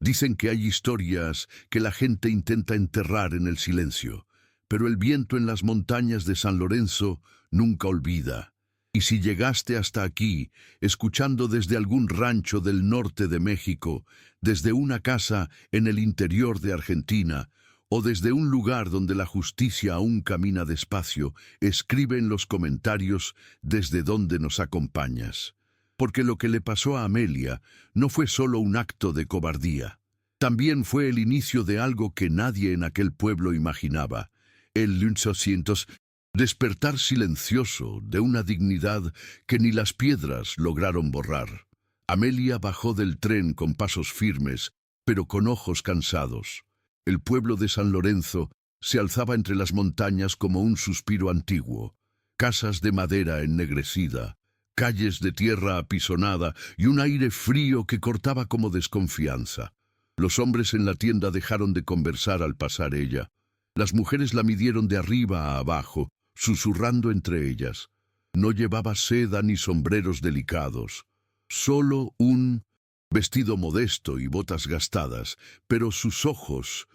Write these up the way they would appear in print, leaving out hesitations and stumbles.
Dicen que hay historias que la gente intenta enterrar en el silencio, pero el viento en las montañas de San Lorenzo nunca olvida. Y si llegaste hasta aquí, escuchando desde algún rancho del norte de México, desde una casa en el interior de Argentina, o desde un lugar donde la justicia aún camina despacio, escribe en los comentarios desde donde nos acompañas. Porque lo que le pasó a Amelia no fue solo un acto de cobardía. También fue el inicio de algo que nadie en aquel pueblo imaginaba. El 1800, despertar silencioso de una dignidad que ni las piedras lograron borrar. Amelia bajó del tren con pasos firmes, pero con ojos cansados. El pueblo de San Lorenzo se alzaba entre las montañas como un suspiro antiguo. Casas de madera ennegrecida, calles de tierra apisonada y un aire frío que cortaba como desconfianza. Los hombres en la tienda dejaron de conversar al pasar ella. Las mujeres la midieron de arriba a abajo, susurrando entre ellas. No llevaba seda ni sombreros delicados, solo un vestido modesto y botas gastadas, pero sus ojos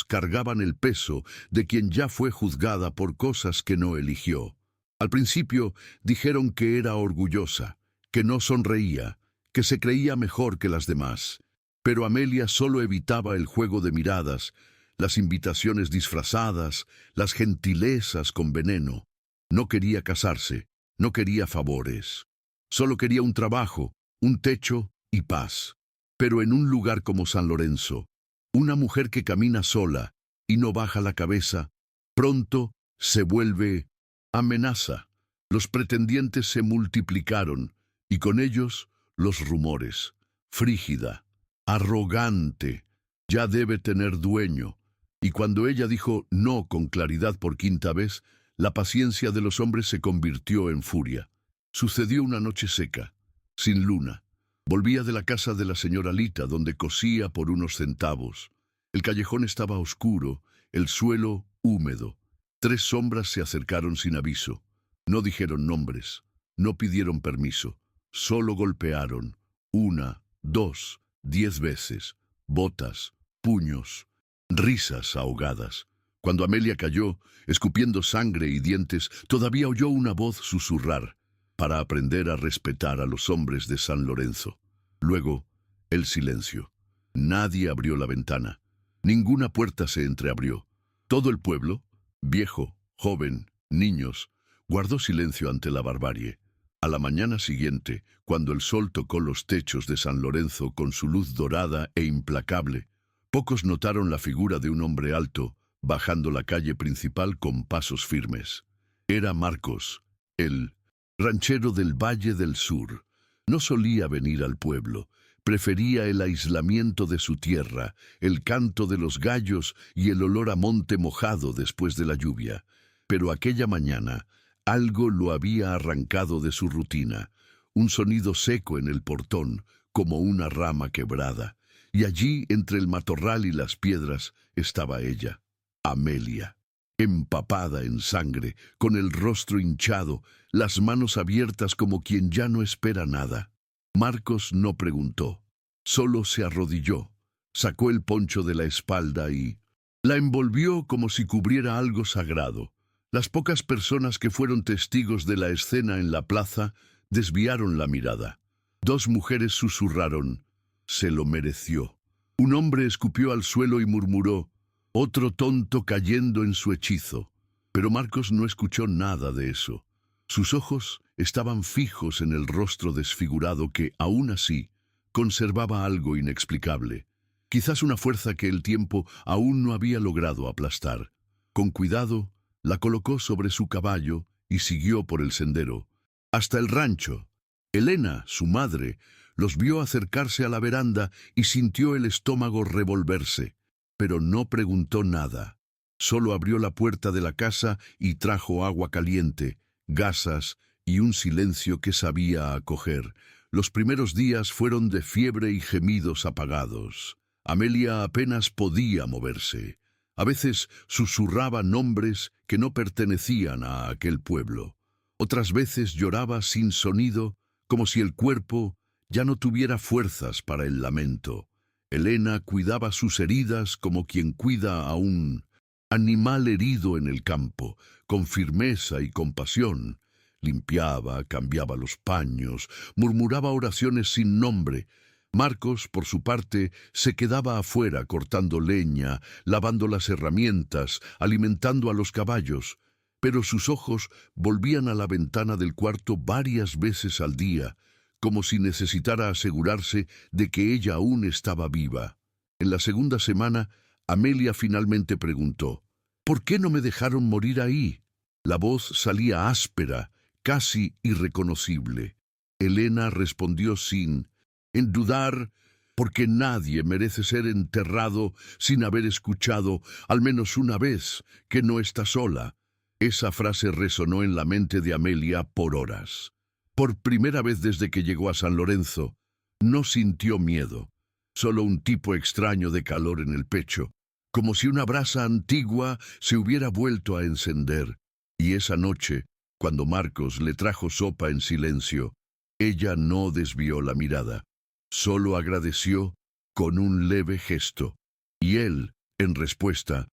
cargaban el peso de quien ya fue juzgada por cosas que no eligió. Al principio dijeron que era orgullosa, que no sonreía, que se creía mejor que las demás. Pero Amelia solo evitaba el juego de miradas, las invitaciones disfrazadas, las gentilezas con veneno. No quería casarse, no quería favores. Solo quería un trabajo, un techo y paz. Pero en un lugar como San Lorenzo, una mujer que camina sola y no baja la cabeza, pronto se vuelve amenaza. Los pretendientes se multiplicaron, y con ellos los rumores. Frígida, arrogante, ya debe tener dueño. Y cuando ella dijo no con claridad por quinta vez, la paciencia de los hombres se convirtió en furia. Sucedió una noche seca, sin luna. Volvía de la casa de la señora Lita, donde cosía por unos centavos. El callejón estaba oscuro, el suelo húmedo. 3 sombras se acercaron sin aviso. No dijeron nombres, no pidieron permiso, solo golpearon. 1, 2, 10 veces. Botas, puños, risas ahogadas. Cuando Amelia cayó, escupiendo sangre y dientes, todavía oyó una voz susurrar, para aprender a respetar a los hombres de San Lorenzo. Luego, el silencio. Nadie abrió la ventana. Ninguna puerta se entreabrió. Todo el pueblo, viejo, joven, niños, guardó silencio ante la barbarie. A la mañana siguiente, cuando el sol tocó los techos de San Lorenzo con su luz dorada e implacable, pocos notaron la figura de un hombre alto, bajando la calle principal con pasos firmes. Era Marcos, el ranchero del Valle del Sur. No solía venir al pueblo, prefería el aislamiento de su tierra, el canto de los gallos y el olor a monte mojado después de la lluvia. Pero aquella mañana, algo lo había arrancado de su rutina, un sonido seco en el portón, como una rama quebrada, y allí, entre el matorral y las piedras, estaba ella, Amelia, empapada en sangre, con el rostro hinchado, las manos abiertas como quien ya no espera nada. Marcos no preguntó, solo se arrodilló, sacó el poncho de la espalda y la envolvió como si cubriera algo sagrado. Las pocas personas que fueron testigos de la escena en la plaza desviaron la mirada. 2 mujeres susurraron, «Se lo mereció». Un hombre escupió al suelo y murmuró, «Otro tonto cayendo en su hechizo». Pero Marcos no escuchó nada de eso. Sus ojos estaban fijos en el rostro desfigurado que, aún así, conservaba algo inexplicable. Quizás una fuerza que el tiempo aún no había logrado aplastar. Con cuidado, la colocó sobre su caballo y siguió por el sendero, hasta el rancho. Elena, su madre, los vio acercarse a la veranda y sintió el estómago revolverse, pero no preguntó nada. Solo abrió la puerta de la casa y trajo agua caliente, gasas y un silencio que sabía acoger. Los primeros días fueron de fiebre y gemidos apagados. Amelia apenas podía moverse. A veces susurraba nombres que no pertenecían a aquel pueblo. Otras veces lloraba sin sonido, como si el cuerpo ya no tuviera fuerzas para el lamento. Elena cuidaba sus heridas como quien cuida a un animal herido en el campo, con firmeza y compasión. Limpiaba, cambiaba los paños, murmuraba oraciones sin nombre. Marcos, por su parte, se quedaba afuera cortando leña, lavando las herramientas, alimentando a los caballos, pero sus ojos volvían a la ventana del cuarto varias veces al día, como si necesitara asegurarse de que ella aún estaba viva. En la segunda semana, Amelia finalmente preguntó: ¿por qué no me dejaron morir ahí? La voz salía áspera, casi irreconocible. Elena respondió sin dudar, porque nadie merece ser enterrado sin haber escuchado, al menos una vez, que no está sola. Esa frase resonó en la mente de Amelia por horas. Por primera vez desde que llegó a San Lorenzo, no sintió miedo, solo un tipo extraño de calor en el pecho, como si una brasa antigua se hubiera vuelto a encender. Y esa noche, cuando Marcos le trajo sopa en silencio, ella no desvió la mirada, solo agradeció con un leve gesto, y él, en respuesta,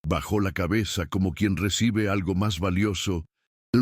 bajó la cabeza como quien recibe algo más valioso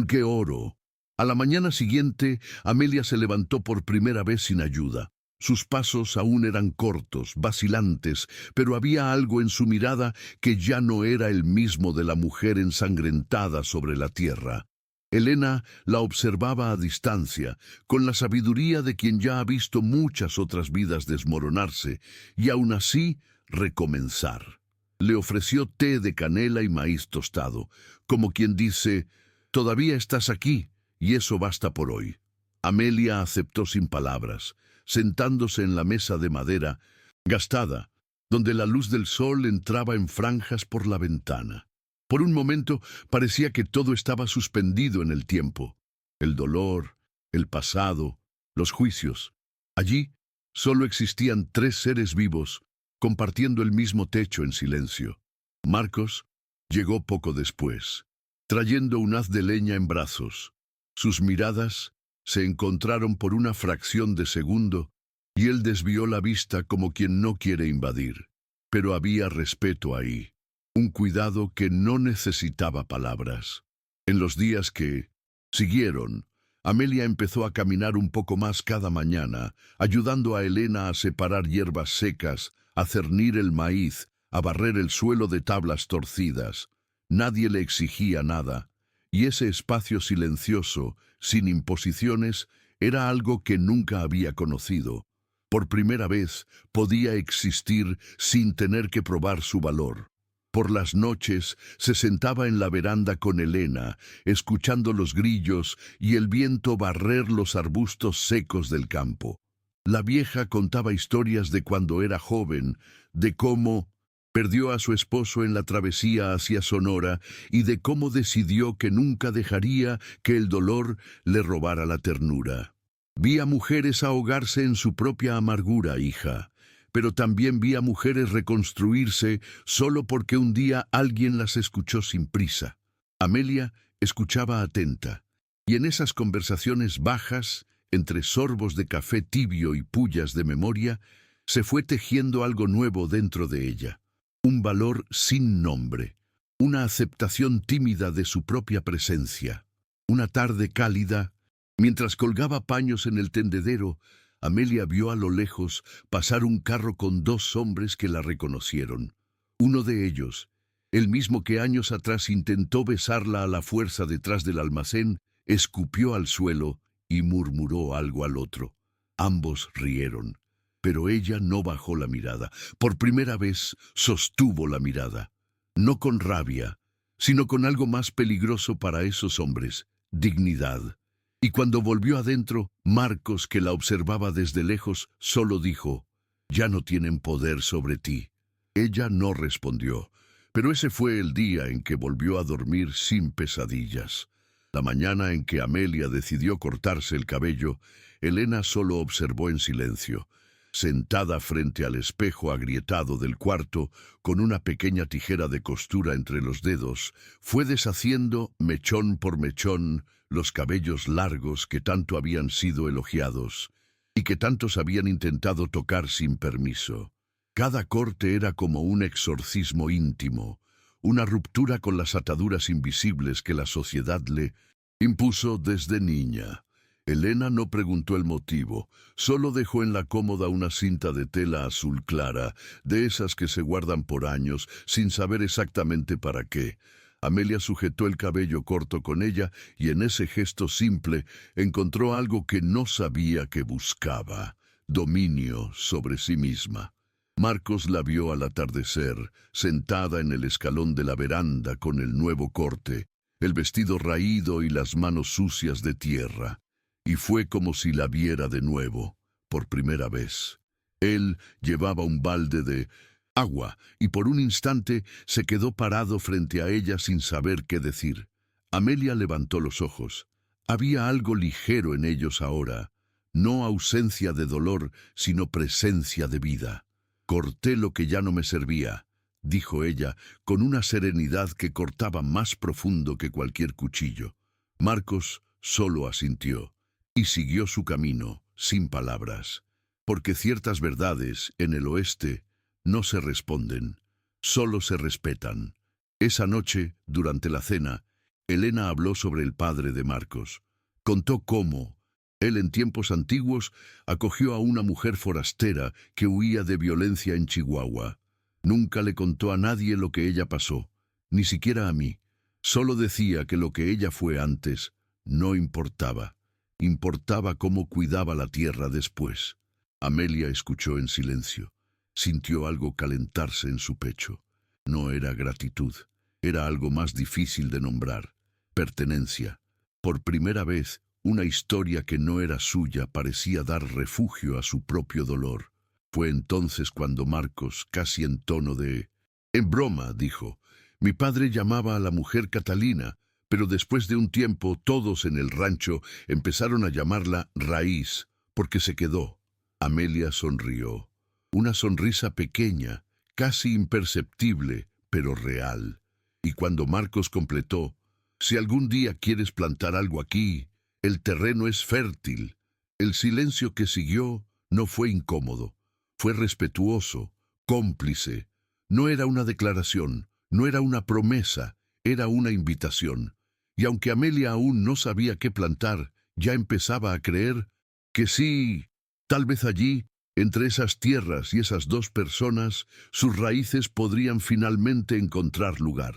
que oro. A la mañana siguiente, Amelia se levantó por primera vez sin ayuda. Sus pasos aún eran cortos, vacilantes, pero había algo en su mirada que ya no era el mismo de la mujer ensangrentada sobre la tierra. Elena la observaba a distancia, con la sabiduría de quien ya ha visto muchas otras vidas desmoronarse, y aún así recomenzar. Le ofreció té de canela y maíz tostado, como quien dice: «Todavía estás aquí, y eso basta por hoy». Amelia aceptó sin palabras, sentándose en la mesa de madera, gastada, donde la luz del sol entraba en franjas por la ventana. Por un momento parecía que todo estaba suspendido en el tiempo. El dolor, el pasado, los juicios. Allí solo existían tres seres vivos, compartiendo el mismo techo en silencio. Marcos llegó poco después, trayendo un haz de leña en brazos. Sus miradas se encontraron por una fracción de segundo, y él desvió la vista como quien no quiere invadir. Pero había respeto ahí, un cuidado que no necesitaba palabras. En los días que siguieron, Amelia empezó a caminar un poco más cada mañana, ayudando a Elena a separar hierbas secas, a cernir el maíz, a barrer el suelo de tablas torcidas. Nadie le exigía nada, y ese espacio silencioso, sin imposiciones, era algo que nunca había conocido. Por primera vez podía existir sin tener que probar su valor. Por las noches se sentaba en la veranda con Elena, escuchando los grillos y el viento barrer los arbustos secos del campo. La vieja contaba historias de cuando era joven, de cómo perdió a su esposo en la travesía hacia Sonora y de cómo decidió que nunca dejaría que el dolor le robara la ternura. Vi a mujeres ahogarse en su propia amargura, hija, pero también vi a mujeres reconstruirse solo porque un día alguien las escuchó sin prisa. Amelia escuchaba atenta, y en esas conversaciones bajas, entre sorbos de café tibio y pullas de memoria, se fue tejiendo algo nuevo dentro de ella. Un valor sin nombre, una aceptación tímida de su propia presencia. Una tarde cálida, mientras colgaba paños en el tendedero, Amelia vio a lo lejos pasar un carro con dos hombres que la reconocieron. Uno de ellos, el mismo que años atrás intentó besarla a la fuerza detrás del almacén, escupió al suelo y murmuró algo al otro. Ambos rieron, pero ella no bajó la mirada. Por primera vez sostuvo la mirada, no con rabia, sino con algo más peligroso para esos hombres: dignidad. Y cuando volvió adentro, Marcos, que la observaba desde lejos, solo dijo: «Ya no tienen poder sobre ti». Ella no respondió, pero ese fue el día en que volvió a dormir sin pesadillas. La mañana en que Amelia decidió cortarse el cabello, Elena solo observó en silencio. Sentada frente al espejo agrietado del cuarto, con una pequeña tijera de costura entre los dedos, fue deshaciendo, mechón por mechón, los cabellos largos que tanto habían sido elogiados y que tantos habían intentado tocar sin permiso. Cada corte era como un exorcismo íntimo, una ruptura con las ataduras invisibles que la sociedad le impuso desde niña. Elena no preguntó el motivo, solo dejó en la cómoda una cinta de tela azul clara, de esas que se guardan por años, sin saber exactamente para qué. Amelia sujetó el cabello corto con ella y en ese gesto simple encontró algo que no sabía que buscaba: dominio sobre sí misma. Marcos la vio al atardecer, sentada en el escalón de la veranda con el nuevo corte, el vestido raído y las manos sucias de tierra, y fue como si la viera de nuevo, por primera vez. Él llevaba un balde de agua y por un instante se quedó parado frente a ella sin saber qué decir. Amelia levantó los ojos. Había algo ligero en ellos ahora, no ausencia de dolor, sino presencia de vida. «Corté lo que ya no me servía», dijo ella, con una serenidad que cortaba más profundo que cualquier cuchillo. Marcos solo asintió y siguió su camino, sin palabras, porque ciertas verdades en el oeste no se responden, solo se respetan. Esa noche, durante la cena, Elena habló sobre el padre de Marcos. Contó cómo él en tiempos antiguos acogió a una mujer forastera que huía de violencia en Chihuahua. Nunca le contó a nadie lo que ella pasó, ni siquiera a mí. Solo decía que lo que ella fue antes no importaba. Importaba cómo cuidaba la tierra después. Amelia escuchó en silencio. Sintió algo calentarse en su pecho. No era gratitud, era algo más difícil de nombrar: pertenencia. Por primera vez, una historia que no era suya parecía dar refugio a su propio dolor. Fue entonces cuando Marcos, casi en tono de «En broma», dijo: «Mi padre llamaba a la mujer Catalina, pero después de un tiempo todos en el rancho empezaron a llamarla Raíz, porque se quedó». Amelia sonrió. Una sonrisa pequeña, casi imperceptible, pero real. Y cuando Marcos completó: «Si algún día quieres plantar algo aquí, el terreno es fértil». El silencio que siguió no fue incómodo, fue respetuoso, cómplice. No era una declaración, no era una promesa, era una invitación. Y aunque Amelia aún no sabía qué plantar, ya empezaba a creer que sí, tal vez allí, entre esas tierras y esas dos personas, sus raíces podrían finalmente encontrar lugar.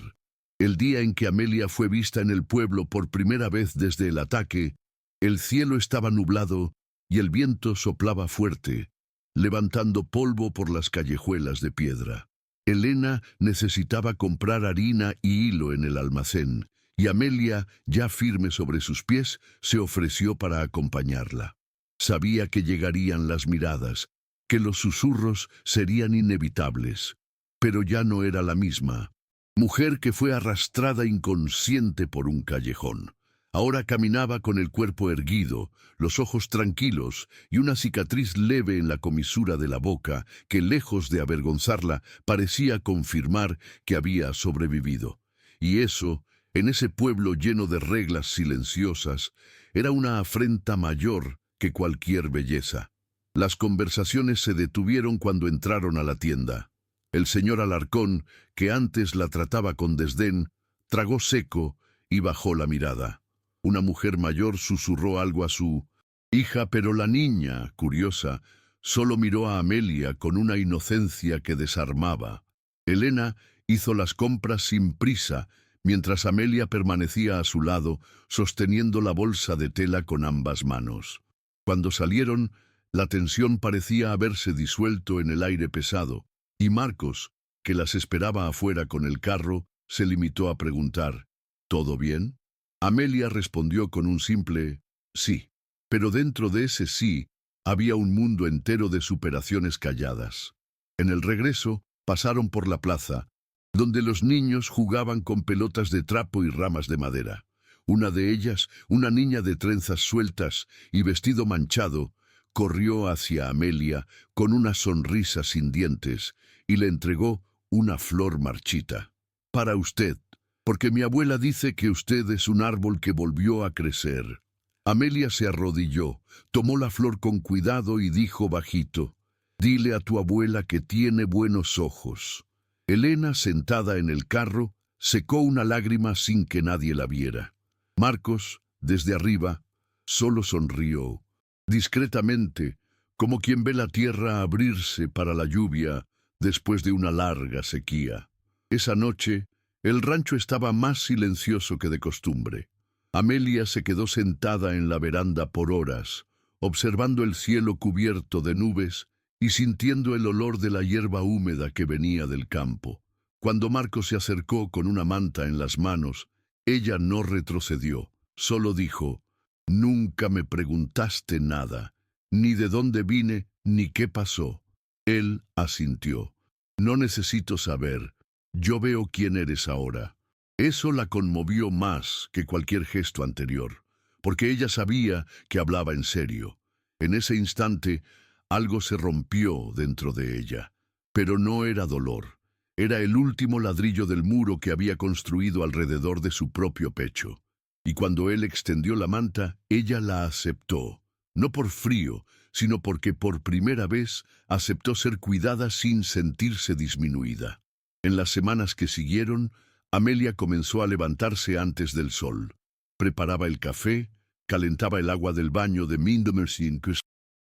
El día en que Amelia fue vista en el pueblo por primera vez desde el ataque, el cielo estaba nublado y el viento soplaba fuerte, levantando polvo por las callejuelas de piedra. Elena necesitaba comprar harina y hilo en el almacén, y Amelia, ya firme sobre sus pies, se ofreció para acompañarla. Sabía que llegarían las miradas, que los susurros serían inevitables, pero ya no era la misma mujer que fue arrastrada inconsciente por un callejón. Ahora caminaba con el cuerpo erguido, los ojos tranquilos y una cicatriz leve en la comisura de la boca que, lejos de avergonzarla, parecía confirmar que había sobrevivido. Y eso, en ese pueblo lleno de reglas silenciosas, era una afrenta mayor que cualquier belleza. Las conversaciones se detuvieron cuando entraron a la tienda. El señor Alarcón, que antes la trataba con desdén, tragó seco y bajó la mirada. Una mujer mayor susurró algo a su hija, pero la niña, curiosa, solo miró a Amelia con una inocencia que desarmaba. Elena hizo las compras sin prisa, mientras Amelia permanecía a su lado, sosteniendo la bolsa de tela con ambas manos. Cuando salieron, la tensión parecía haberse disuelto en el aire pesado, y Marcos, que las esperaba afuera con el carro, se limitó a preguntar: «¿Todo bien?». Amelia respondió con un simple «sí», pero dentro de ese sí había un mundo entero de superaciones calladas. En el regreso, pasaron por la plaza, donde los niños jugaban con pelotas de trapo y ramas de madera. Una de ellas, una niña de trenzas sueltas y vestido manchado, corrió hacia Amelia con una sonrisa sin dientes y le entregó una flor marchita. «Para usted, porque mi abuela dice que usted es un árbol que volvió a crecer». Amelia se arrodilló, tomó la flor con cuidado y dijo bajito: Dile a tu abuela que tiene buenos ojos. Elena, sentada en el carro, secó una lágrima sin que nadie la viera. Marcos, desde arriba, solo sonrió, discretamente, como quien ve la tierra abrirse para la lluvia después de una larga sequía. Esa noche, el rancho estaba más silencioso que de costumbre. Amelia se quedó sentada en la veranda por horas, observando el cielo cubierto de nubes y sintiendo el olor de la hierba húmeda que venía del campo. Cuando Marcos se acercó con una manta en las manos, ella no retrocedió, solo dijo: «Nunca me preguntaste nada, ni de dónde vine, ni qué pasó». Él asintió. «No necesito saber, yo veo quién eres ahora». Eso la conmovió más que cualquier gesto anterior, porque ella sabía que hablaba en serio. En ese instante, algo se rompió dentro de ella, pero no era dolor. Era el último ladrillo del muro que había construido alrededor de su propio pecho. Y cuando él extendió la manta, ella la aceptó, no por frío, sino porque por primera vez aceptó ser cuidada sin sentirse disminuida. En las semanas que siguieron, Amelia comenzó a levantarse antes del sol. Preparaba el café, calentaba el agua del baño de Mindomersinkus.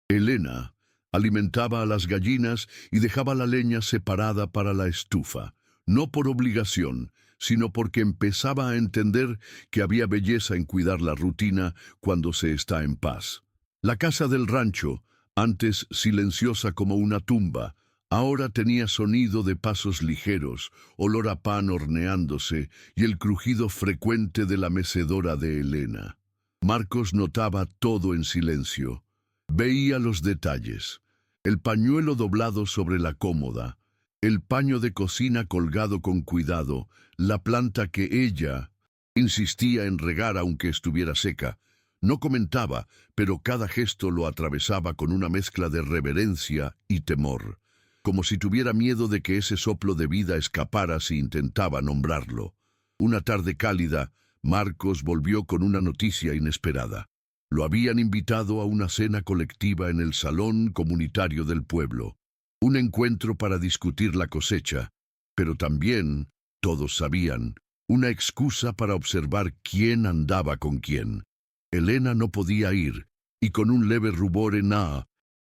Elena alimentaba a las gallinas y dejaba la leña separada para la estufa, no por obligación, sino porque empezaba a entender que había belleza en cuidar la rutina cuando se está en paz. La casa del rancho, antes silenciosa como una tumba, ahora tenía sonido de pasos ligeros, olor a pan horneándose y el crujido frecuente de la mecedora de Elena. Marcos notaba todo en silencio. Veía los detalles: el pañuelo doblado sobre la cómoda, el paño de cocina colgado con cuidado, la planta que ella insistía en regar aunque estuviera seca. No comentaba, pero cada gesto lo atravesaba con una mezcla de reverencia y temor, como si tuviera miedo de que ese soplo de vida escapara si intentaba nombrarlo. Una tarde cálida, Marcos volvió con una noticia inesperada. Lo habían invitado a una cena colectiva en el salón comunitario del pueblo. Un encuentro para discutir la cosecha, pero también, todos sabían, una excusa para observar quién andaba con quién. Elena no podía ir, y con un leve rubor en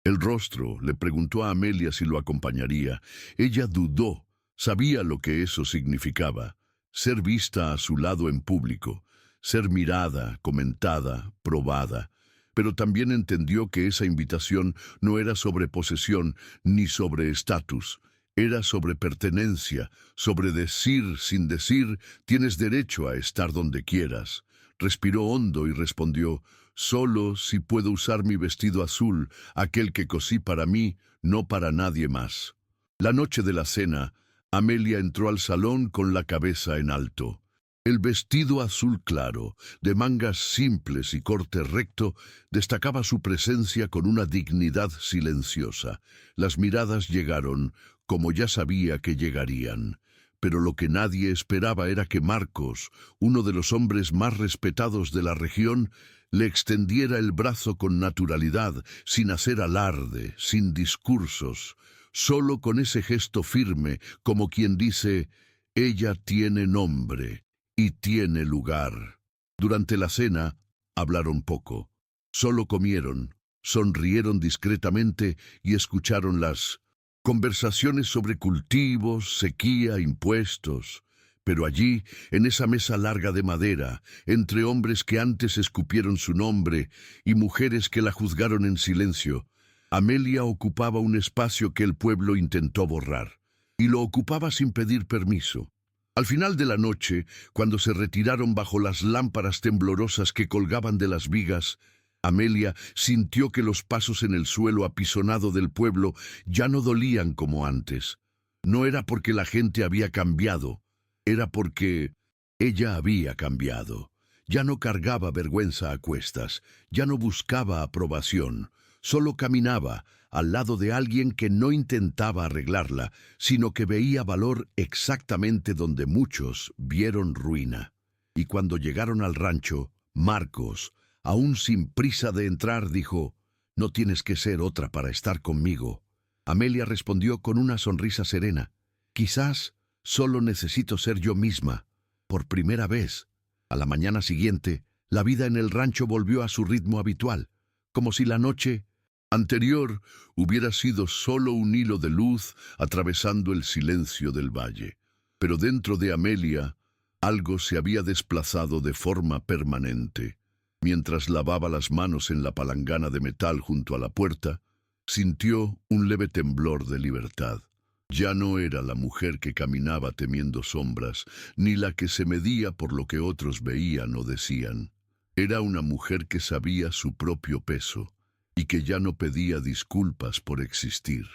el rostro le preguntó a Amelia si lo acompañaría. Ella dudó, sabía lo que eso significaba: ser vista a su lado en público, ser mirada, comentada, probada. Pero también entendió que esa invitación no era sobre posesión ni sobre estatus. Era sobre pertenencia, sobre decir sin decir: tienes derecho a estar donde quieras. Respiró hondo y respondió: solo si puedo usar mi vestido azul, aquel que cosí para mí, no para nadie más. La noche de la cena, Amelia entró al salón con la cabeza en alto. El vestido azul claro, de mangas simples y corte recto, destacaba su presencia con una dignidad silenciosa. Las miradas llegaron, como ya sabía que llegarían. Pero lo que nadie esperaba era que Marcos, uno de los hombres más respetados de la región, le extendiera el brazo con naturalidad, sin hacer alarde, sin discursos, solo con ese gesto firme, como quien dice: ella tiene nombre y tiene lugar. Durante la cena hablaron poco. Solo comieron, sonrieron discretamente y escucharon las conversaciones sobre cultivos, sequía, impuestos. Pero allí, en esa mesa larga de madera, entre hombres que antes escupieron su nombre y mujeres que la juzgaron en silencio, Amelia ocupaba un espacio que el pueblo intentó borrar, y lo ocupaba sin pedir permiso. Al final de la noche, cuando se retiraron bajo las lámparas temblorosas que colgaban de las vigas, Amelia sintió que los pasos en el suelo apisonado del pueblo ya no dolían como antes. No era porque la gente había cambiado, era porque ella había cambiado. Ya no cargaba vergüenza a cuestas, ya no buscaba aprobación, solo caminaba al lado de alguien que no intentaba arreglarla, sino que veía valor exactamente donde muchos vieron ruina. Y cuando llegaron al rancho, Marcos, aún sin prisa de entrar, dijo: no tienes que ser otra para estar conmigo. Amelia respondió con una sonrisa serena. Quizás solo necesito ser yo misma, por primera vez. A la mañana siguiente, la vida en el rancho volvió a su ritmo habitual, como si la noche anterior hubiera sido solo un hilo de luz atravesando el silencio del valle. Pero dentro de Amelia, algo se había desplazado de forma permanente. Mientras lavaba las manos en la palangana de metal junto a la puerta, sintió un leve temblor de libertad. Ya no era la mujer que caminaba temiendo sombras, ni la que se medía por lo que otros veían o decían. Era una mujer que sabía su propio peso y que ya no pedía disculpas por existir.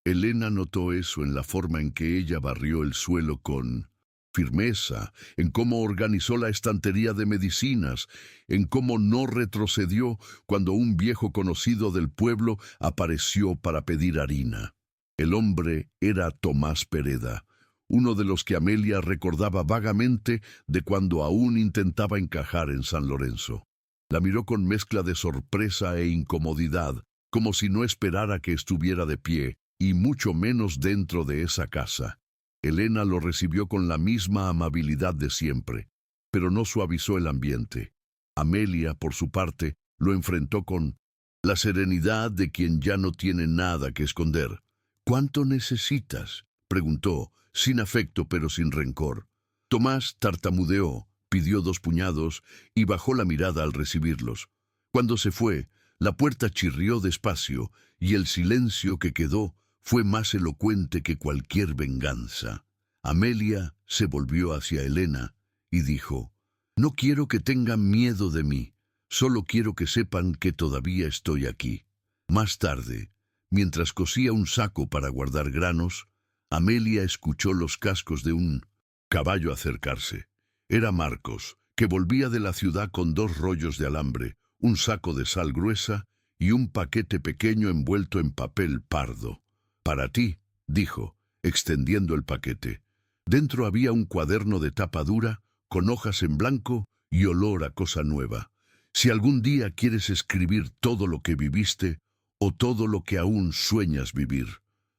Elena notó eso en la forma en que ella barrió el suelo con firmeza, en cómo organizó la estantería de medicinas, en cómo no retrocedió cuando un viejo conocido del pueblo apareció para pedir harina. El hombre era Tomás Pereda, uno de los que Amelia recordaba vagamente de cuando aún intentaba encajar en San Lorenzo. La miró con mezcla de sorpresa e incomodidad, como si no esperara que estuviera de pie, y mucho menos dentro de esa casa. Elena lo recibió con la misma amabilidad de siempre, pero no suavizó el ambiente. Amelia, por su parte, lo enfrentó con la serenidad de quien ya no tiene nada que esconder. «¿Cuánto necesitas?», preguntó, sin afecto pero sin rencor. Tomás tartamudeó, pidió 2 puñados y bajó la mirada al recibirlos. Cuando se fue, la puerta chirrió despacio y el silencio que quedó fue más elocuente que cualquier venganza. Amelia se volvió hacia Elena y dijo: «No quiero que tengan miedo de mí, solo quiero que sepan que todavía estoy aquí». Más tarde, mientras cosía un saco para guardar granos, Amelia escuchó los cascos de un caballo acercarse. Era Marcos, que volvía de la ciudad con 2 rollos de alambre, un saco de sal gruesa y un paquete pequeño envuelto en papel pardo. «Para ti», dijo, extendiendo el paquete. Dentro había un cuaderno de tapa dura, con hojas en blanco y olor a cosa nueva. «Si algún día quieres escribir todo lo que viviste, o todo lo que aún sueñas vivir».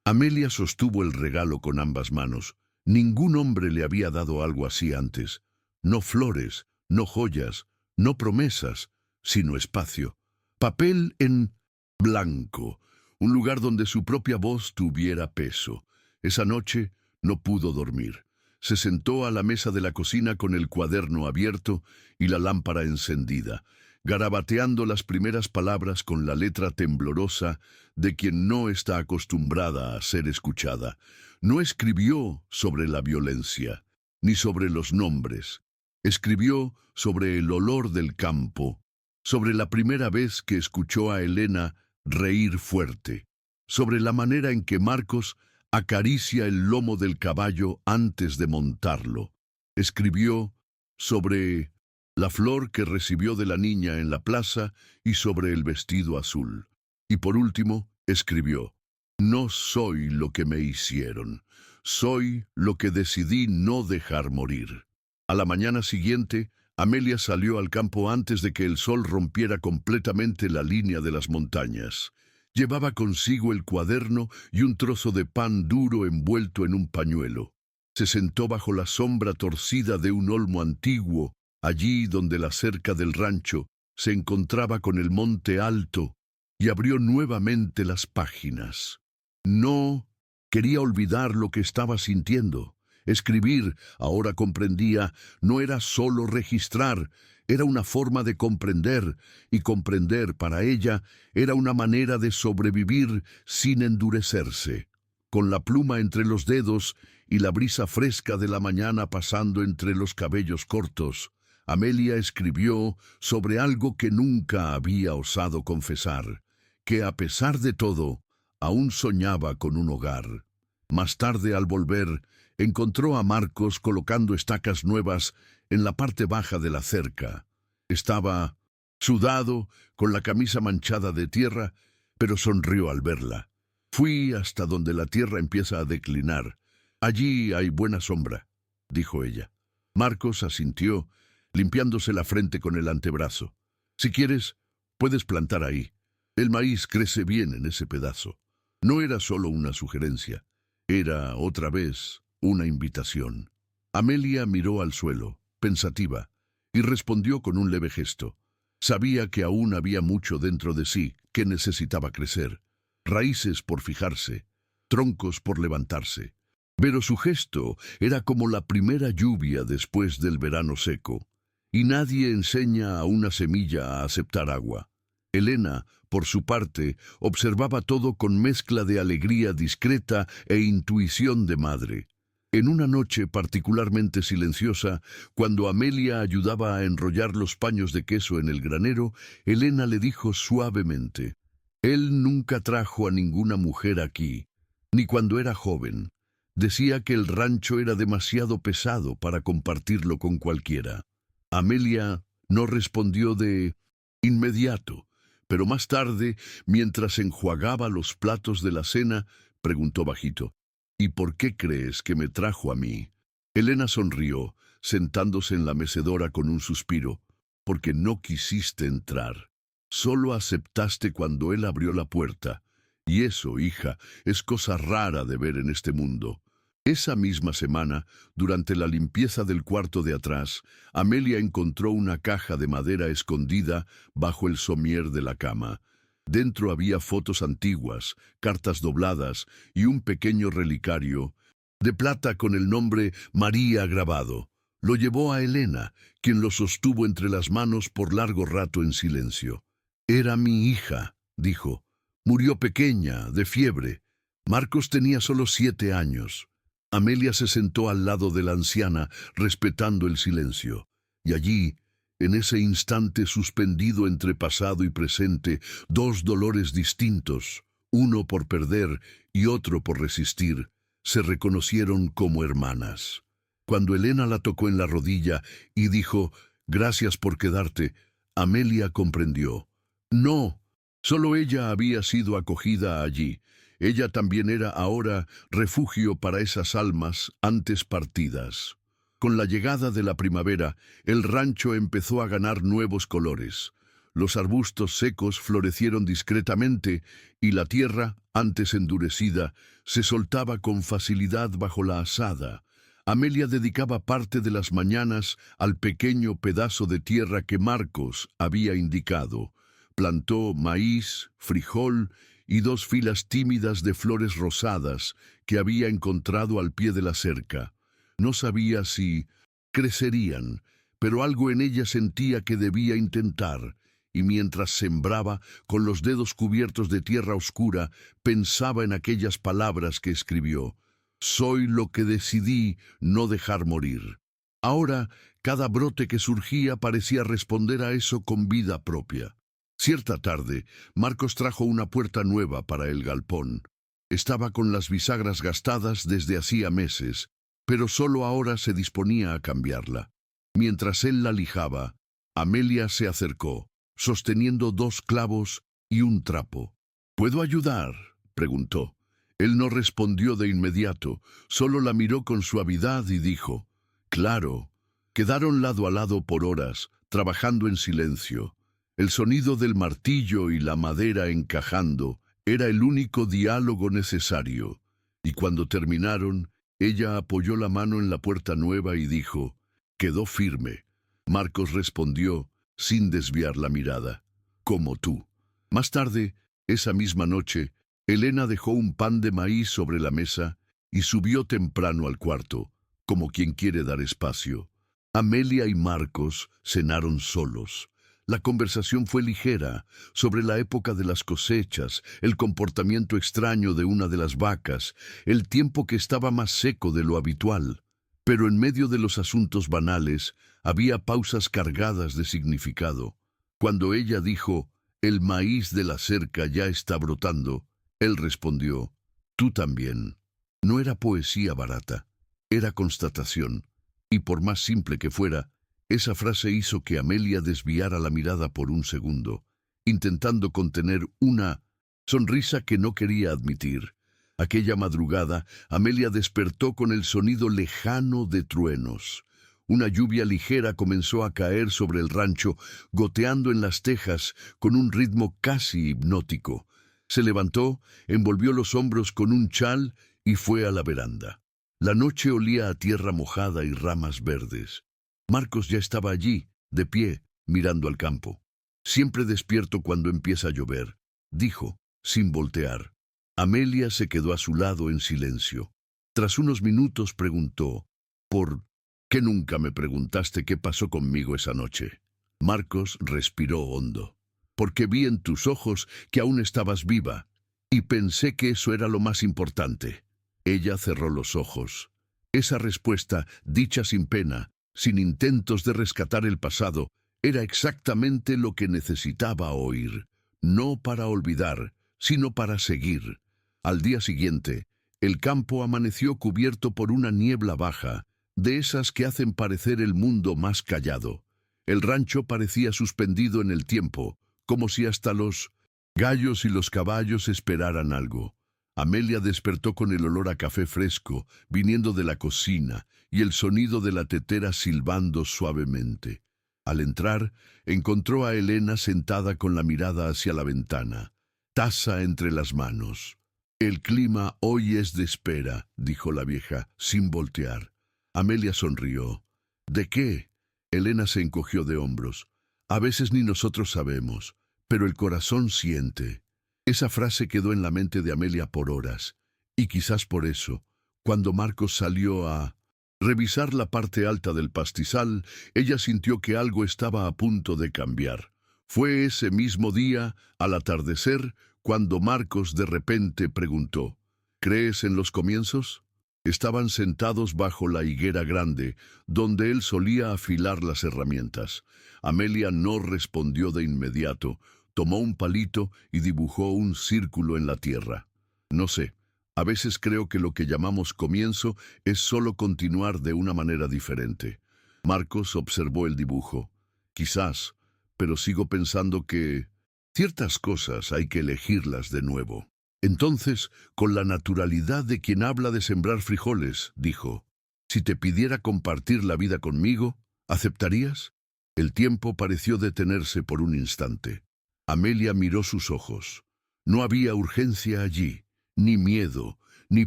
Amelia sostuvo el regalo con ambas manos. Ningún hombre le había dado algo así antes. No flores, no joyas, no promesas, sino espacio. Papel en blanco. Un lugar donde su propia voz tuviera peso. Esa noche no pudo dormir. Se sentó a la mesa de la cocina con el cuaderno abierto y la lámpara encendida, garabateando las primeras palabras con la letra temblorosa de quien no está acostumbrada a ser escuchada. No escribió sobre la violencia, ni sobre los nombres. Escribió sobre el olor del campo, sobre la primera vez que escuchó a Elena reír fuerte, sobre la manera en que Marcos acaricia el lomo del caballo antes de montarlo. Escribió sobre la flor que recibió de la niña en la plaza y sobre el vestido azul. Y por último, escribió: «No soy lo que me hicieron, soy lo que decidí no dejar morir». A la mañana siguiente, Amelia salió al campo antes de que el sol rompiera completamente la línea de las montañas. Llevaba consigo el cuaderno y un trozo de pan duro envuelto en un pañuelo. Se sentó bajo la sombra torcida de un olmo antiguo, allí donde la cerca del rancho se encontraba con el monte alto, y abrió nuevamente las páginas. No quería olvidar lo que estaba sintiendo. Escribir, ahora comprendía, no era solo registrar, era una forma de comprender, y comprender para ella era una manera de sobrevivir sin endurecerse. Con la pluma entre los dedos y la brisa fresca de la mañana pasando entre los cabellos cortos, Amelia escribió sobre algo que nunca había osado confesar, que a pesar de todo, aún soñaba con un hogar. Más tarde, al volver, encontró a Marcos colocando estacas nuevas en la parte baja de la cerca. Estaba sudado, con la camisa manchada de tierra, pero sonrió al verla. «Fui hasta donde la tierra empieza a declinar. Allí hay buena sombra», dijo ella. Marcos asintió, limpiándose la frente con el antebrazo. «Si quieres, puedes plantar ahí. El maíz crece bien en ese pedazo». No era solo una sugerencia, era, otra vez, una invitación. Amelia miró al suelo, pensativa, y respondió con un leve gesto. Sabía que aún había mucho dentro de sí que necesitaba crecer. Raíces por fijarse, troncos por levantarse. Pero su gesto era como la primera lluvia después del verano seco. Y nadie enseña a una semilla a aceptar agua. Elena, por su parte, observaba todo con mezcla de alegría discreta e intuición de madre. En una noche particularmente silenciosa, cuando Amelia ayudaba a enrollar los paños de queso en el granero, Elena le dijo suavemente: «Él nunca trajo a ninguna mujer aquí, ni cuando era joven. Decía que el rancho era demasiado pesado para compartirlo con cualquiera». Amelia no respondió de inmediato, pero más tarde, mientras enjuagaba los platos de la cena, preguntó bajito: «¿Y por qué crees que me trajo a mí?» Elena sonrió, sentándose en la mecedora con un suspiro. «Porque no quisiste entrar. Solo aceptaste cuando él abrió la puerta. Y eso, hija, es cosa rara de ver en este mundo». Esa misma semana, durante la limpieza del cuarto de atrás, Amelia encontró una caja de madera escondida bajo el somier de la cama. Dentro había fotos antiguas, cartas dobladas y un pequeño relicario de plata con el nombre María grabado. Lo llevó a Elena, quien lo sostuvo entre las manos por largo rato en silencio. «Era mi hija», dijo. «Murió pequeña, de fiebre. Marcos tenía solo 7 años». Amelia se sentó al lado de la anciana, respetando el silencio. Y allí, en ese instante suspendido entre pasado y presente, dos dolores distintos, uno por perder y otro por resistir, se reconocieron como hermanas. Cuando Elena la tocó en la rodilla y dijo: «Gracias por quedarte», Amelia comprendió. No, solo ella había sido acogida allí. Ella también era ahora refugio para esas almas antes partidas. Con la llegada de la primavera, el rancho empezó a ganar nuevos colores. Los arbustos secos florecieron discretamente y la tierra, antes endurecida, se soltaba con facilidad bajo la azada. Amelia dedicaba parte de las mañanas al pequeño pedazo de tierra que Marcos había indicado. Plantó maíz, frijol y 2 filas tímidas de flores rosadas que había encontrado al pie de la cerca. No sabía si crecerían, pero algo en ella sentía que debía intentar, y mientras sembraba, con los dedos cubiertos de tierra oscura, pensaba en aquellas palabras que escribió: «Soy lo que decidí no dejar morir». Ahora, cada brote que surgía parecía responder a eso con vida propia. Cierta tarde, Marcos trajo una puerta nueva para el galpón. Estaba con las bisagras gastadas desde hacía meses, pero solo ahora se disponía a cambiarla. Mientras él la lijaba, Amelia se acercó, sosteniendo 2 clavos y un trapo. «¿Puedo ayudar?», preguntó. Él no respondió de inmediato, solo la miró con suavidad y dijo: «Claro». Quedaron lado a lado por horas, trabajando en silencio. El sonido del martillo y la madera encajando era el único diálogo necesario. Y cuando terminaron, ella apoyó la mano en la puerta nueva y dijo: «Quedó firme». Marcos respondió, sin desviar la mirada: «Como tú». Más tarde, esa misma noche, Elena dejó un pan de maíz sobre la mesa y subió temprano al cuarto, como quien quiere dar espacio. Amelia y Marcos cenaron solos. La conversación fue ligera, sobre la época de las cosechas, el comportamiento extraño de una de las vacas, el tiempo que estaba más seco de lo habitual. Pero en medio de los asuntos banales, había pausas cargadas de significado. Cuando ella dijo: «El maíz de la cerca ya está brotando», él respondió: «Tú también». No era poesía barata, era constatación, y por más simple que fuera, esa frase hizo que Amelia desviara la mirada por un segundo, intentando contener una sonrisa que no quería admitir. Aquella madrugada, Amelia despertó con el sonido lejano de truenos. Una lluvia ligera comenzó a caer sobre el rancho, goteando en las tejas con un ritmo casi hipnótico. Se levantó, envolvió los hombros con un chal y fue a la veranda. La noche olía a tierra mojada y ramas verdes. Marcos ya estaba allí, de pie, mirando al campo. Siempre despierto cuando empieza a llover, dijo, sin voltear. Amelia se quedó a su lado en silencio. Tras unos minutos preguntó, ¿por qué nunca me preguntaste qué pasó conmigo esa noche? Marcos respiró hondo. Porque vi en tus ojos que aún estabas viva, y pensé que eso era lo más importante. Ella cerró los ojos. Esa respuesta, dicha sin pena, sin intentos de rescatar el pasado, era exactamente lo que necesitaba oír, no para olvidar, sino para seguir. Al día siguiente, el campo amaneció cubierto por una niebla baja, de esas que hacen parecer el mundo más callado. El rancho parecía suspendido en el tiempo, como si hasta los gallos y los caballos esperaran algo. Amelia despertó con el olor a café fresco, viniendo de la cocina, y el sonido de la tetera silbando suavemente. Al entrar, encontró a Elena sentada con la mirada hacia la ventana, taza entre las manos. «El clima hoy es de espera», dijo la vieja, sin voltear. Amelia sonrió. «¿De qué?» Elena se encogió de hombros. «A veces ni nosotros sabemos, pero el corazón siente». Esa frase quedó en la mente de Amelia por horas, y quizás por eso, cuando Marcos salió a revisar la parte alta del pastizal, ella sintió que algo estaba a punto de cambiar. Fue ese mismo día, al atardecer, cuando Marcos de repente preguntó, «¿Crees en los comienzos?» Estaban sentados bajo la higuera grande, donde él solía afilar las herramientas. Amelia no respondió de inmediato. Tomó un palito y dibujó un círculo en la tierra. «No sé, a veces creo que lo que llamamos comienzo es solo continuar de una manera diferente». Marcos observó el dibujo. «Quizás, pero sigo pensando que ciertas cosas hay que elegirlas de nuevo». Entonces, con la naturalidad de quien habla de sembrar frijoles, dijo, «Si te pidiera compartir la vida conmigo, ¿aceptarías?» El tiempo pareció detenerse por un instante. Amelia miró sus ojos. No había urgencia allí, ni miedo, ni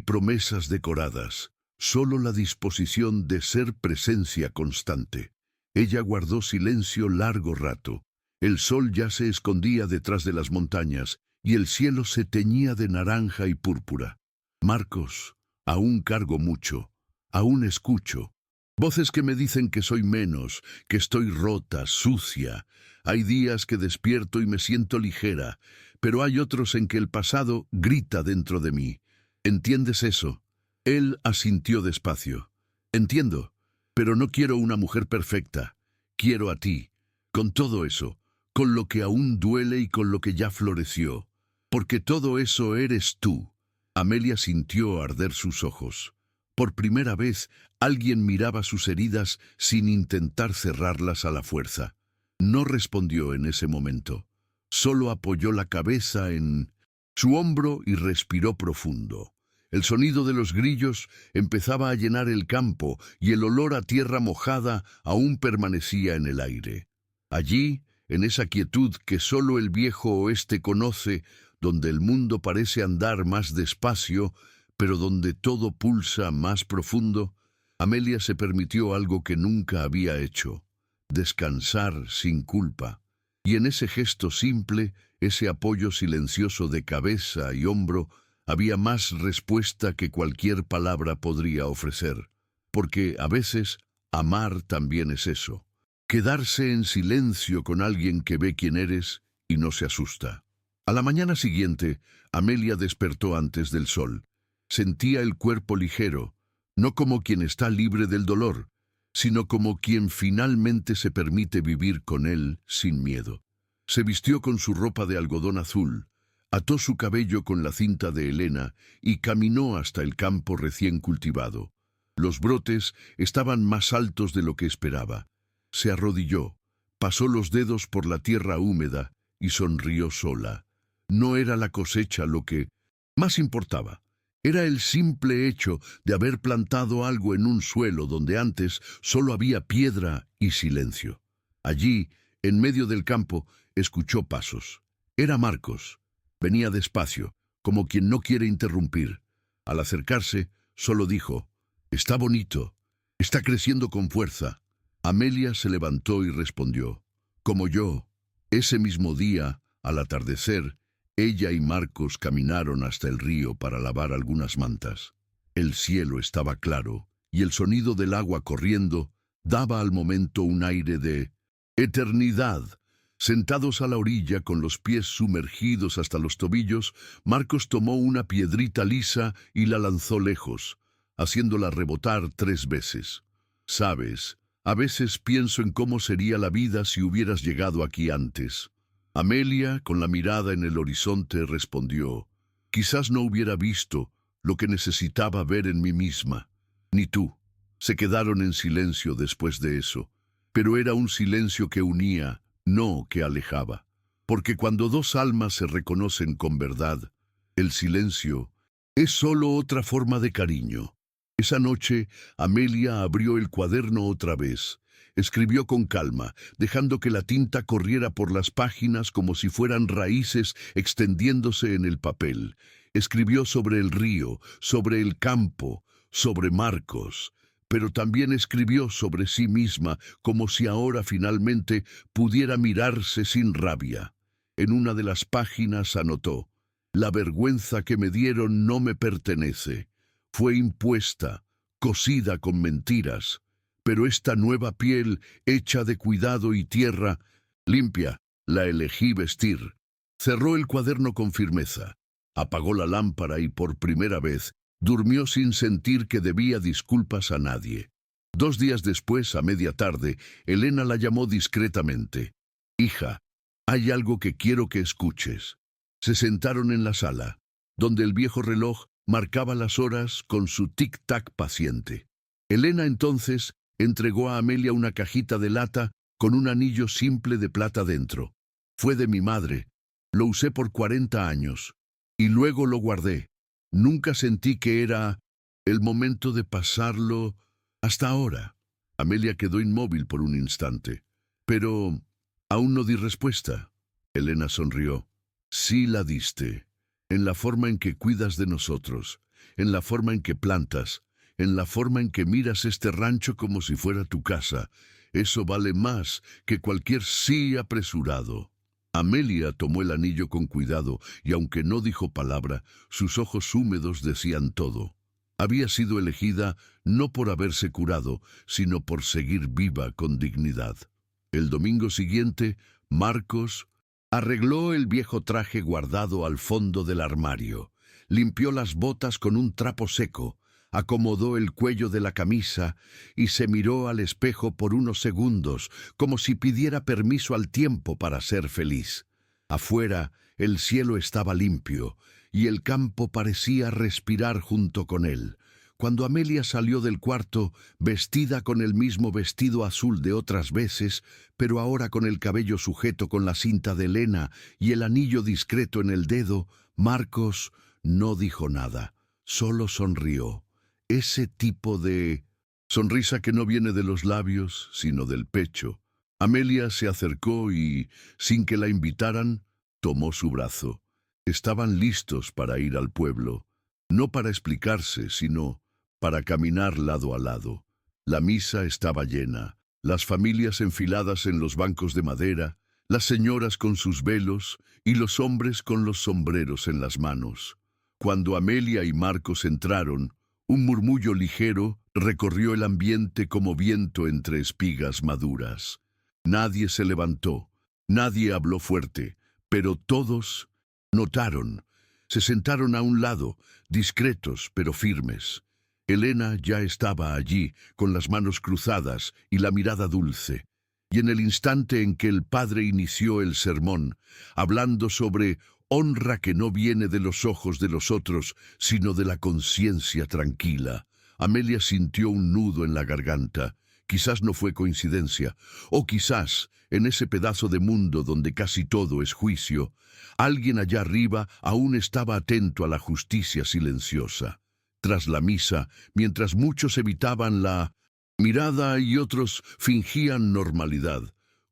promesas decoradas, solo la disposición de ser presencia constante. Ella guardó silencio largo rato. El sol ya se escondía detrás de las montañas, y el cielo se teñía de naranja y púrpura. «Marcos, aún cargo mucho, aún escucho. Voces que me dicen que soy menos, que estoy rota, sucia. Hay días que despierto y me siento ligera, pero hay otros en que el pasado grita dentro de mí. ¿Entiendes eso?» Él asintió despacio. «Entiendo, pero no quiero una mujer perfecta. Quiero a ti, con todo eso, con lo que aún duele y con lo que ya floreció. Porque todo eso eres tú». Amelia sintió arder sus ojos. Por primera vez, alguien miraba sus heridas sin intentar cerrarlas a la fuerza. No respondió en ese momento. Solo apoyó la cabeza en su hombro y respiró profundo. El sonido de los grillos empezaba a llenar el campo y el olor a tierra mojada aún permanecía en el aire. Allí, en esa quietud que solo el viejo oeste conoce, donde el mundo parece andar más despacio, pero donde todo pulsa más profundo, Amelia se permitió algo que nunca había hecho: descansar sin culpa. Y en ese gesto simple, ese apoyo silencioso de cabeza y hombro, había más respuesta que cualquier palabra podría ofrecer. Porque a veces, amar también es eso: quedarse en silencio con alguien que ve quién eres y no se asusta. A la mañana siguiente, Amelia despertó antes del sol. Sentía el cuerpo ligero, no como quien está libre del dolor, sino como quien finalmente se permite vivir con él sin miedo. Se vistió con su ropa de algodón azul, ató su cabello con la cinta de Elena y caminó hasta el campo recién cultivado. Los brotes estaban más altos de lo que esperaba. Se arrodilló, pasó los dedos por la tierra húmeda y sonrió sola. No era la cosecha lo que más importaba. Era el simple hecho de haber plantado algo en un suelo donde antes solo había piedra y silencio. Allí, en medio del campo, escuchó pasos. Era Marcos. Venía despacio, como quien no quiere interrumpir. Al acercarse, solo dijo: «Está bonito, está creciendo con fuerza». Amelia se levantó y respondió: «Como yo». Ese mismo día, al atardecer, ella y Marcos caminaron hasta el río para lavar algunas mantas. El cielo estaba claro, y el sonido del agua corriendo daba al momento un aire de eternidad. Sentados a la orilla con los pies sumergidos hasta los tobillos, Marcos tomó una piedrita lisa y la lanzó lejos, haciéndola rebotar 3 veces. «Sabes, a veces pienso en cómo sería la vida si hubieras llegado aquí antes». Amelia, con la mirada en el horizonte, respondió: «Quizás no hubiera visto lo que necesitaba ver en mí misma, ni tú». Se quedaron en silencio después de eso, pero era un silencio que unía, no que alejaba, porque cuando 2 almas se reconocen con verdad, el silencio es solo otra forma de cariño. Esa noche, Amelia abrió el cuaderno otra vez. Escribió con calma, dejando que la tinta corriera por las páginas como si fueran raíces extendiéndose en el papel. Escribió sobre el río, sobre el campo, sobre Marcos, pero también escribió sobre sí misma, como si ahora finalmente pudiera mirarse sin rabia. En una de las páginas anotó: «La vergüenza que me dieron no me pertenece. Fue impuesta, cosida con mentiras, pero esta nueva piel, hecha de cuidado y tierra, limpia, la elegí vestir». Cerró el cuaderno con firmeza, apagó la lámpara y por primera vez durmió sin sentir que debía disculpas a nadie. 2 días después, a media tarde, Elena la llamó discretamente. «Hija, hay algo que quiero que escuches». Se sentaron en la sala, donde el viejo reloj marcaba las horas con su tic-tac paciente. Elena entonces entregó a Amelia una cajita de lata con un anillo simple de plata dentro. «Fue de mi madre. Lo usé por 40 años. Y luego lo guardé. Nunca sentí que era el momento de pasarlo hasta ahora». Amelia quedó inmóvil por un instante. «Pero aún no di respuesta». Elena sonrió. «Sí la diste. En la forma en que cuidas de nosotros, en la forma en que plantas, en la forma en que miras este rancho como si fuera tu casa. Eso vale más que cualquier sí apresurado». Amelia tomó el anillo con cuidado y aunque no dijo palabra, sus ojos húmedos decían todo. Había sido elegida no por haberse curado, sino por seguir viva con dignidad. El domingo siguiente, Marcos arregló el viejo traje guardado al fondo del armario, limpió las botas con un trapo seco, acomodó el cuello de la camisa y se miró al espejo por unos segundos, como si pidiera permiso al tiempo para ser feliz. Afuera, el cielo estaba limpio y el campo parecía respirar junto con él. Cuando Amelia salió del cuarto, vestida con el mismo vestido azul de otras veces, pero ahora con el cabello sujeto con la cinta de Elena y el anillo discreto en el dedo, Marcos no dijo nada, solo sonrió. Ese tipo de sonrisa que no viene de los labios, sino del pecho. Amelia se acercó y, sin que la invitaran, tomó su brazo. Estaban listos para ir al pueblo, no para explicarse, sino para caminar lado a lado. La misa estaba llena, las familias enfiladas en los bancos de madera, las señoras con sus velos y los hombres con los sombreros en las manos. Cuando Amelia y Marcos entraron, un murmullo ligero recorrió el ambiente como viento entre espigas maduras. Nadie se levantó, nadie habló fuerte, pero todos notaron. Se sentaron a un lado, discretos pero firmes. Elena ya estaba allí, con las manos cruzadas y la mirada dulce. Y en el instante en que el padre inició el sermón, hablando sobre honra que no viene de los ojos de los otros, sino de la conciencia tranquila, Amelia sintió un nudo en la garganta. Quizás no fue coincidencia, o quizás, en ese pedazo de mundo donde casi todo es juicio, alguien allá arriba aún estaba atento a la justicia silenciosa. Tras la misa, mientras muchos evitaban la mirada y otros fingían normalidad,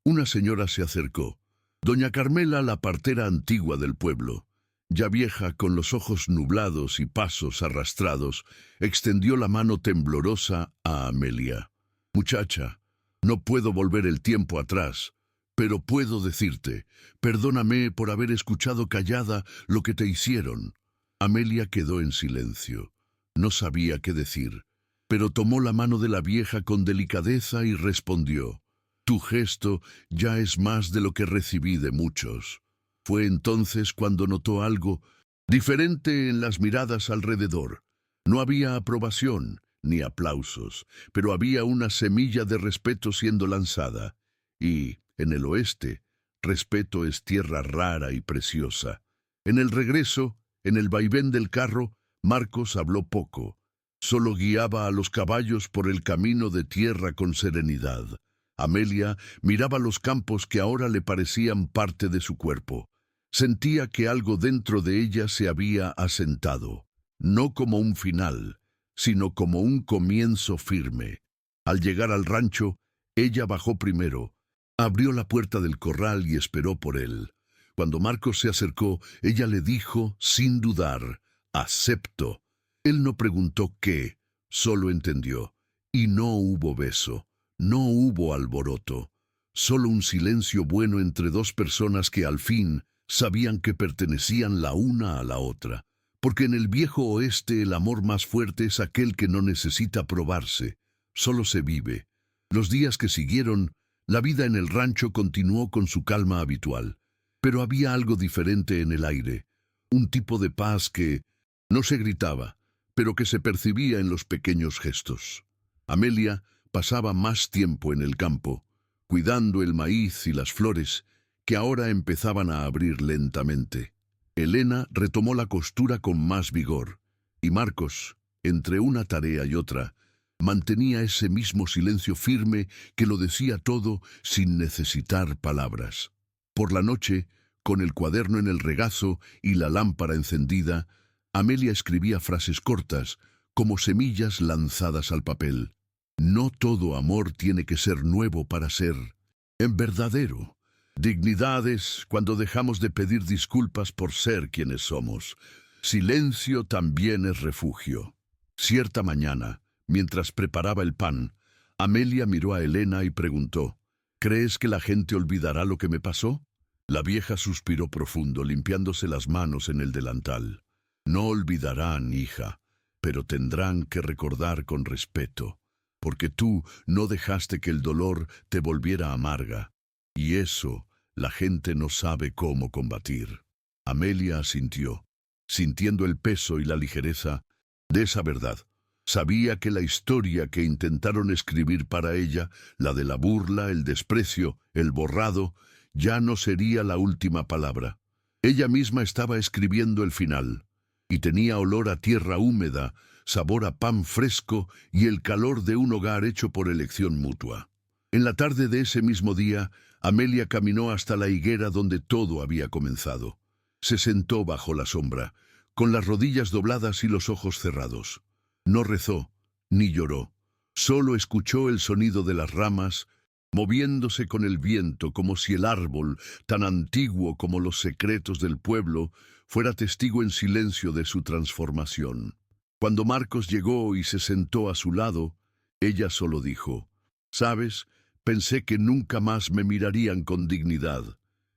una señora se acercó. Doña Carmela, la partera antigua del pueblo. Ya vieja, con los ojos nublados y pasos arrastrados, extendió la mano temblorosa a Amelia. Muchacha, no puedo volver el tiempo atrás, pero puedo decirte, perdóname por haber escuchado callada lo que te hicieron. Amelia quedó en silencio. No sabía qué decir, pero tomó la mano de la vieja con delicadeza y respondió: Tu gesto ya es más de lo que recibí de muchos. Fue entonces cuando notó algo diferente en las miradas alrededor. No había aprobación ni aplausos, pero había una semilla de respeto siendo lanzada. Y, en el oeste, respeto es tierra rara y preciosa. En el regreso, en el vaivén del carro, Marcos habló poco. Solo guiaba a los caballos por el camino de tierra con serenidad. Amelia miraba los campos que ahora le parecían parte de su cuerpo. Sentía que algo dentro de ella se había asentado, no como un final, sino como un comienzo firme. Al llegar al rancho, ella bajó primero, abrió la puerta del corral y esperó por él. Cuando Marcos se acercó, ella le dijo, sin dudar, «Acepto». Él no preguntó qué, solo entendió. Y no hubo beso, no hubo alboroto, solo un silencio bueno entre dos personas que al fin sabían que pertenecían la una a la otra. Porque en el viejo oeste el amor más fuerte es aquel que no necesita probarse, solo se vive. Los días que siguieron, la vida en el rancho continuó con su calma habitual. Pero había algo diferente en el aire, un tipo de paz que no se gritaba, pero que se percibía en los pequeños gestos. Amelia pasaba más tiempo en el campo, cuidando el maíz y las flores, que ahora empezaban a abrir lentamente. Elena retomó la costura con más vigor, y Marcos, entre una tarea y otra, mantenía ese mismo silencio firme que lo decía todo sin necesitar palabras. Por la noche, con el cuaderno en el regazo y la lámpara encendida, Amelia escribía frases cortas, como semillas lanzadas al papel. No todo amor tiene que ser nuevo para ser verdadero. Dignidad es cuando dejamos de pedir disculpas por ser quienes somos. Silencio también es refugio. Cierta mañana, mientras preparaba el pan, Amelia miró a Elena y preguntó, «¿Crees que la gente olvidará lo que me pasó?» La vieja suspiró profundo, limpiándose las manos en el delantal. «No olvidarán, hija, pero tendrán que recordar con respeto, porque tú no dejaste que el dolor te volviera amarga. Y eso la gente no sabe cómo combatir». Amelia asintió, sintiendo el peso y la ligereza de esa verdad. Sabía que la historia que intentaron escribir para ella, la de la burla, el desprecio, el borrado, ya no sería la última palabra. Ella misma estaba escribiendo el final, y tenía olor a tierra húmeda, sabor a pan fresco y el calor de un hogar hecho por elección mutua. En la tarde de ese mismo día, Amelia caminó hasta la higuera donde todo había comenzado. Se sentó bajo la sombra, con las rodillas dobladas y los ojos cerrados. No rezó, ni lloró. Solo escuchó el sonido de las ramas, moviéndose con el viento como si el árbol, tan antiguo como los secretos del pueblo, fuera testigo en silencio de su transformación. Cuando Marcos llegó y se sentó a su lado, ella solo dijo, «¿Sabes? Pensé que nunca más me mirarían con dignidad,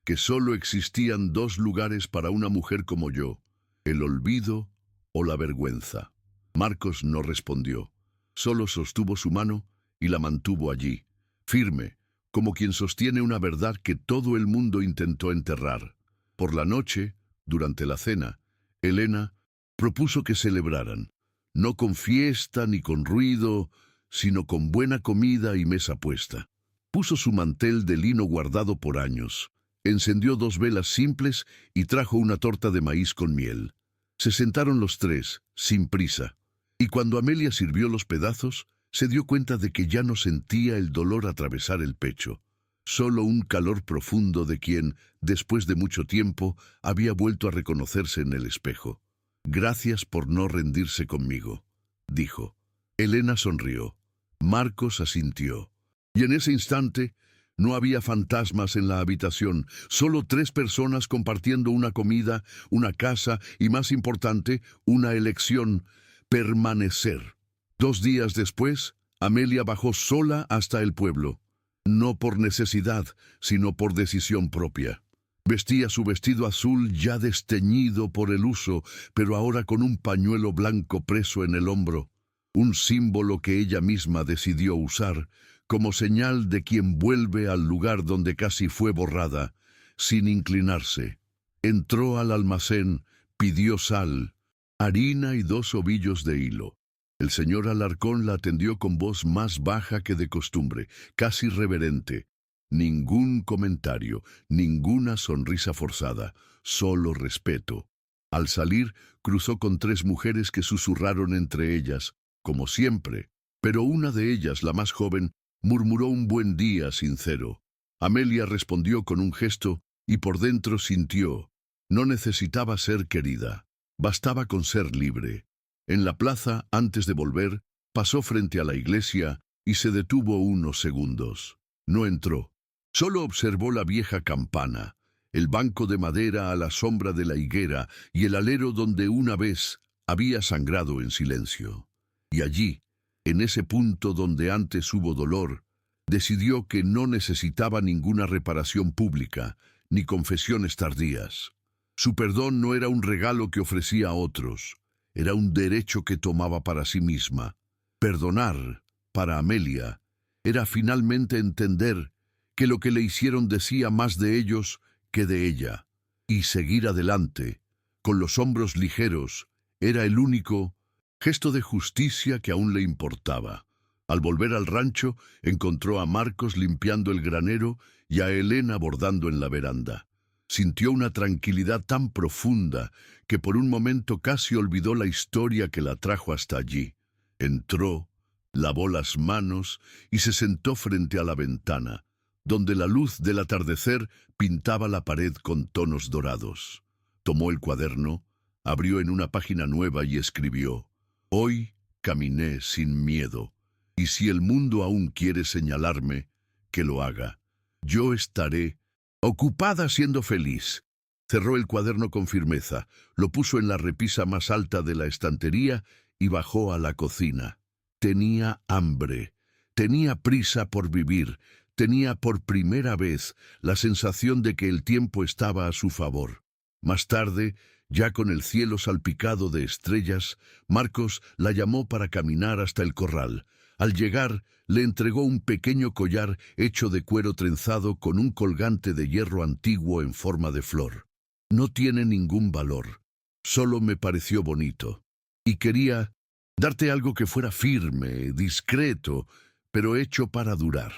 que solo existían dos lugares para una mujer como yo, el olvido o la vergüenza». Marcos no respondió, solo sostuvo su mano y la mantuvo allí, firme, como quien sostiene una verdad que todo el mundo intentó enterrar. Por la noche, durante la cena, Elena propuso que celebraran, no con fiesta ni con ruido, sino con buena comida y mesa puesta. Puso su mantel de lino guardado por años, encendió 2 velas simples y trajo una torta de maíz con miel. Se sentaron los tres, sin prisa, y cuando Amelia sirvió los pedazos, se dio cuenta de que ya no sentía el dolor atravesar el pecho, solo un calor profundo de quien, después de mucho tiempo, había vuelto a reconocerse en el espejo. «Gracias por no rendirse conmigo», dijo. Elena sonrió. Marcos asintió. Y en ese instante, No había fantasmas en la habitación, solo 3 personas compartiendo una comida, una casa y, más importante, una elección: permanecer. 2 días después, Amelia bajó sola hasta el pueblo, no por necesidad, sino por decisión propia. Vestía su vestido azul ya desteñido por el uso, pero ahora con un pañuelo blanco preso en el hombro, un símbolo que ella misma decidió usar, como señal de quien vuelve al lugar donde casi fue borrada, sin inclinarse. Entró al almacén, pidió sal, harina y 2 ovillos de hilo. El señor Alarcón la atendió con voz más baja que de costumbre, casi reverente. Ningún comentario, ninguna sonrisa forzada, solo respeto. Al salir, cruzó con 3 mujeres que susurraron entre ellas, como siempre, pero una de ellas, la más joven, murmuró un buen día sincero. Amelia respondió con un gesto y por dentro sintió: no necesitaba ser querida, bastaba con ser libre. En la plaza, antes de volver, pasó frente a la iglesia y se detuvo unos segundos. No entró. Solo observó la vieja campana, el banco de madera a la sombra de la higuera y el alero donde una vez había sangrado en silencio. Y allí, en ese punto donde antes hubo dolor, decidió que no necesitaba ninguna reparación pública, ni confesiones tardías. Su perdón no era un regalo que ofrecía a otros, era un derecho que tomaba para sí misma. Perdonar, para Amelia, era finalmente entender que lo que le hicieron decía más de ellos que de ella, y seguir adelante, con los hombros ligeros, era el único gesto de justicia que aún le importaba. Al volver al rancho, encontró a Marcos limpiando el granero y a Elena bordando en la veranda. Sintió una tranquilidad tan profunda que por un momento casi olvidó la historia que la trajo hasta allí. Entró, lavó las manos y se sentó frente a la ventana, donde la luz del atardecer pintaba la pared con tonos dorados. Tomó el cuaderno, abrió en una página nueva y escribió: hoy caminé sin miedo, y si el mundo aún quiere señalarme, que lo haga. Yo estaré ocupada siendo feliz. Cerró el cuaderno con firmeza, lo puso en la repisa más alta de la estantería y bajó a la cocina. Tenía hambre, tenía prisa por vivir, tenía por primera vez la sensación de que el tiempo estaba a su favor. Más tarde, ya con el cielo salpicado de estrellas, Marcos la llamó para caminar hasta el corral. Al llegar, le entregó un pequeño collar hecho de cuero trenzado con un colgante de hierro antiguo en forma de flor. No tiene ningún valor, solo me pareció bonito. Y quería darte algo que fuera firme, discreto, pero hecho para durar.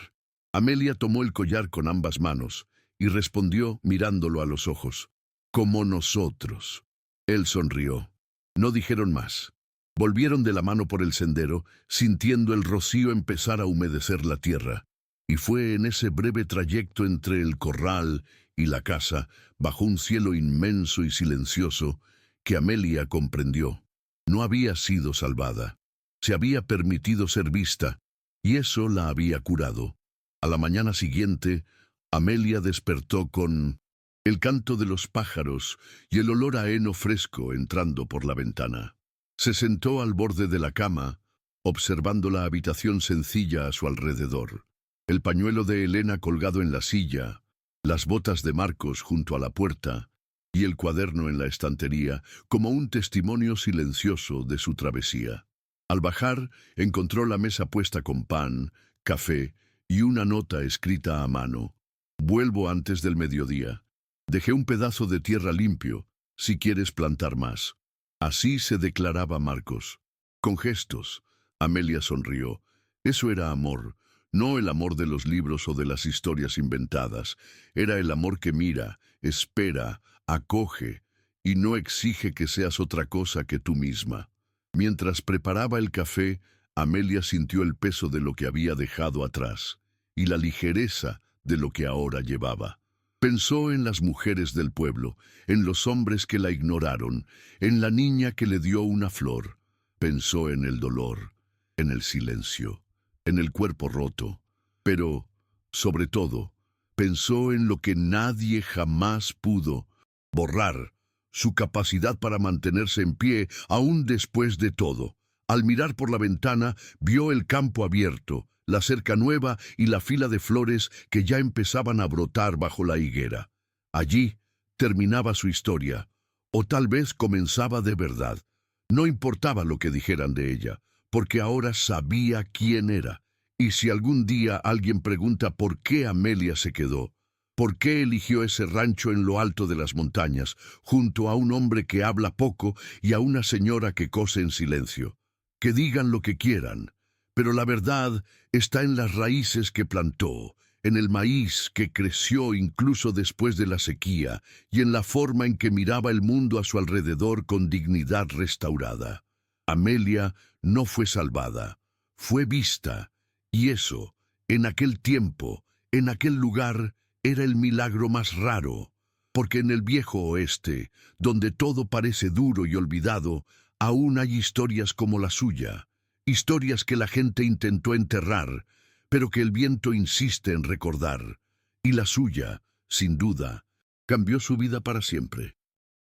Amelia tomó el collar con ambas manos y respondió mirándolo a los ojos: como nosotros. Él sonrió. No dijeron más. Volvieron de la mano por el sendero, sintiendo el rocío empezar a humedecer la tierra. Y fue en ese breve trayecto entre el corral y la casa, bajo un cielo inmenso y silencioso, que Amelia comprendió: no había sido salvada. Se había permitido ser vista, y eso la había curado. A la mañana siguiente, Amelia despertó con el canto de los pájaros y el olor a heno fresco entrando por la ventana. Se sentó al borde de la cama, observando la habitación sencilla a su alrededor. El pañuelo de Elena colgado en la silla, las botas de Marcos junto a la puerta y el cuaderno en la estantería como un testimonio silencioso de su travesía. Al bajar, encontró la mesa puesta con pan, café y una nota escrita a mano: vuelvo antes del mediodía. Dejé un pedazo de tierra limpio, si quieres plantar más. Así se declaraba Marcos. Con gestos, Amelia sonrió. Eso era amor, no el amor de los libros o de las historias inventadas. Era el amor que mira, espera, acoge y no exige que seas otra cosa que tú misma. Mientras preparaba el café, Amelia sintió el peso de lo que había dejado atrás y la ligereza de lo que ahora llevaba. Pensó en las mujeres del pueblo, en los hombres que la ignoraron, en la niña que le dio una flor. Pensó en el dolor, en el silencio, en el cuerpo roto, pero, sobre todo, Pensó en lo que nadie jamás pudo: borrar su capacidad para mantenerse en pie aún después de todo. Al mirar por la ventana, vio el campo abierto, la cerca nueva y la fila de flores que ya empezaban a brotar bajo la higuera. Allí terminaba su historia, o tal vez comenzaba de verdad. No importaba lo que dijeran de ella, porque ahora sabía quién era. Y si algún día alguien pregunta por qué Amelia se quedó, por qué eligió ese rancho en lo alto de las montañas, junto a un hombre que habla poco y a una señora que cose en silencio, que digan lo que quieran, pero la verdad está en las raíces que plantó, en el maíz que creció incluso después de la sequía, y en la forma en que miraba el mundo a su alrededor con dignidad restaurada. Amelia no fue salvada, fue vista, y eso, en aquel tiempo, en aquel lugar, era el milagro más raro, porque en el viejo oeste, donde todo parece duro y olvidado, aún hay historias como la suya, historias que la gente intentó enterrar, pero que el viento insiste en recordar, y la suya, sin duda, cambió su vida para siempre.